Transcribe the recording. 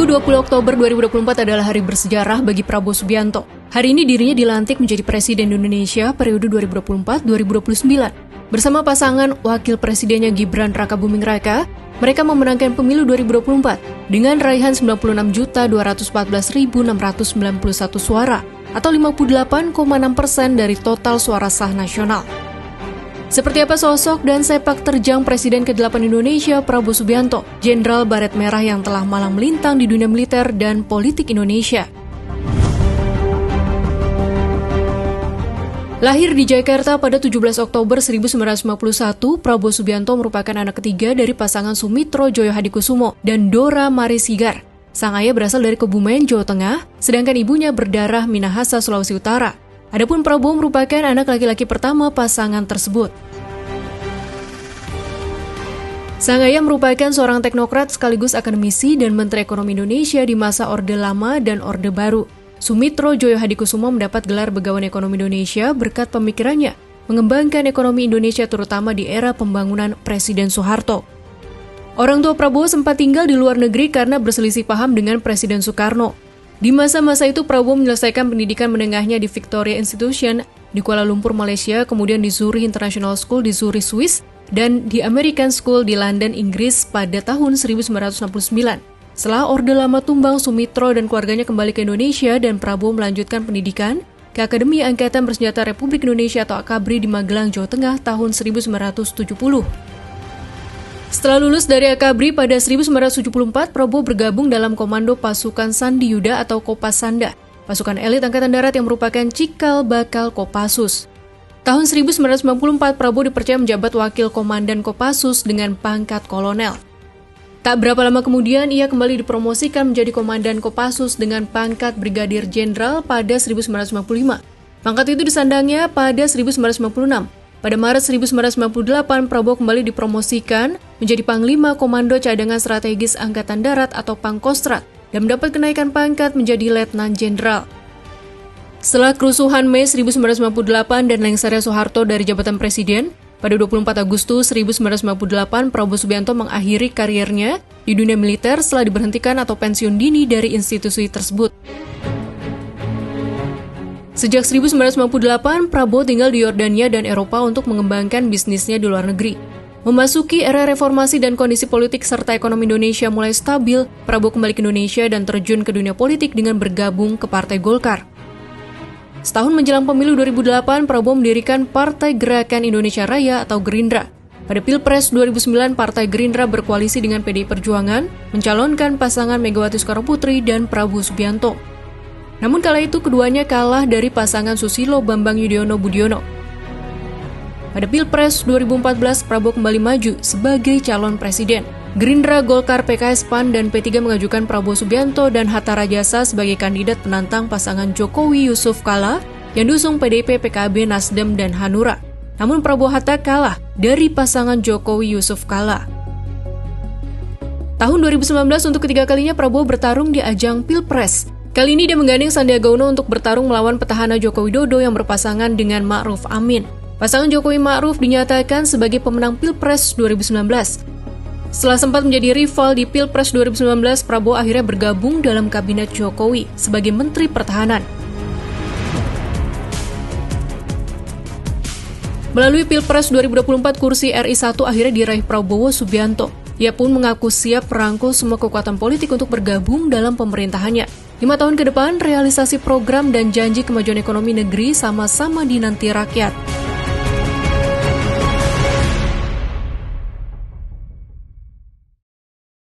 Minggu 20 Oktober 2024 adalah hari bersejarah bagi Prabowo Subianto. Hari ini dirinya dilantik menjadi Presiden Indonesia periode 2024-2029. Bersama pasangan Wakil Presidennya Gibran Rakabuming Raka, mereka memenangkan pemilu 2024 dengan raihan 96.214.691 suara atau 58,6% dari total suara sah nasional. Seperti apa sosok dan sepak terjang Presiden ke-8 Indonesia Prabowo Subianto, Jenderal Baret Merah yang telah malang melintang di dunia militer dan politik Indonesia. Lahir di Jakarta pada 17 Oktober 1951, Prabowo Subianto merupakan anak ketiga dari pasangan Sumitro Joyo Hadikusumo dan Dora Marisigar. Sang ayah berasal dari Kebumen, Jawa Tengah, sedangkan ibunya berdarah Minahasa, Sulawesi Utara. Adapun Prabowo merupakan anak laki-laki pertama pasangan tersebut. Sang ayah merupakan seorang teknokrat sekaligus akademisi dan Menteri Ekonomi Indonesia di masa Orde Lama dan Orde Baru. Sumitro Joyo Hadikusumo mendapat gelar Begawan Ekonomi Indonesia berkat pemikirannya mengembangkan ekonomi Indonesia terutama di era pembangunan Presiden Soeharto. Orang tua Prabowo sempat tinggal di luar negeri karena berselisih paham dengan Presiden Soekarno. Di masa-masa itu, Prabowo menyelesaikan pendidikan menengahnya di Victoria Institution di Kuala Lumpur, Malaysia, kemudian di Zurich International School di Zurich, Swiss, dan di American School di London, Inggris pada tahun 1969. Setelah Orde Lama tumbang, Sumitro dan keluarganya kembali ke Indonesia dan Prabowo melanjutkan pendidikan ke Akademi Angkatan Bersenjata Republik Indonesia atau AKABRI di Magelang, Jawa Tengah tahun 1970. Setelah lulus dari AKABRI pada 1974, Prabowo bergabung dalam Komando Pasukan Sandi Yuda atau Kopasanda, pasukan elit Angkatan Darat yang merupakan cikal bakal Kopassus. Tahun 1994, Prabowo dipercaya menjabat Wakil Komandan Kopassus dengan pangkat kolonel. Tak berapa lama kemudian, ia kembali dipromosikan menjadi Komandan Kopassus dengan pangkat Brigadir Jenderal pada 1995. Pangkat itu disandangnya pada 1996. Pada Maret 1998, Prabowo kembali dipromosikan menjadi Panglima Komando Cadangan Strategis Angkatan Darat atau Pangkostrat dan mendapat kenaikan pangkat menjadi Letnan Jenderal. Setelah kerusuhan Mei 1998 dan lengsernya Soeharto dari jabatan Presiden, pada 24 Agustus 1998, Prabowo Subianto mengakhiri karirnya di dunia militer setelah diberhentikan atau pensiun dini dari institusi tersebut. Sejak 1998, Prabowo tinggal di Yordania dan Eropa untuk mengembangkan bisnisnya di luar negeri. Memasuki era reformasi dan kondisi politik serta ekonomi Indonesia mulai stabil, Prabowo kembali ke Indonesia dan terjun ke dunia politik dengan bergabung ke Partai Golkar. Setahun menjelang pemilu 2008, Prabowo mendirikan Partai Gerakan Indonesia Raya atau Gerindra. Pada Pilpres 2009, Partai Gerindra berkoalisi dengan PDI Perjuangan, mencalonkan pasangan Megawati Soekarnoputri dan Prabowo Subianto. Namun kala itu keduanya kalah dari pasangan Susilo Bambang Yudhoyono Budiono. Pada Pilpres 2014, Prabowo kembali maju sebagai calon presiden. Gerindra, Golkar, PKS, PAN, dan P3 mengajukan Prabowo Subianto dan Hatta Rajasa sebagai kandidat penantang pasangan Jokowi Yusuf Kala yang diusung PDIP, PKB, Nasdem, dan Hanura. Namun Prabowo Hatta kalah dari pasangan Jokowi Yusuf Kala. Tahun 2019 untuk ketiga kalinya Prabowo bertarung di ajang Pilpres. Kali ini dia menggandeng Sandiaga Uno untuk bertarung melawan petahana Joko Widodo yang berpasangan dengan Ma'ruf Amin. Pasangan Jokowi Ma'ruf dinyatakan sebagai pemenang Pilpres 2019. Setelah sempat menjadi rival di Pilpres 2019, Prabowo akhirnya bergabung dalam kabinet Jokowi sebagai Menteri Pertahanan. Melalui Pilpres 2024, kursi RI 1 akhirnya diraih Prabowo Subianto. Ia pun mengaku siap merangkul semua kekuatan politik untuk bergabung dalam pemerintahannya. 5 tahun ke depan, realisasi program dan janji kemajuan ekonomi negeri sama-sama dinanti rakyat.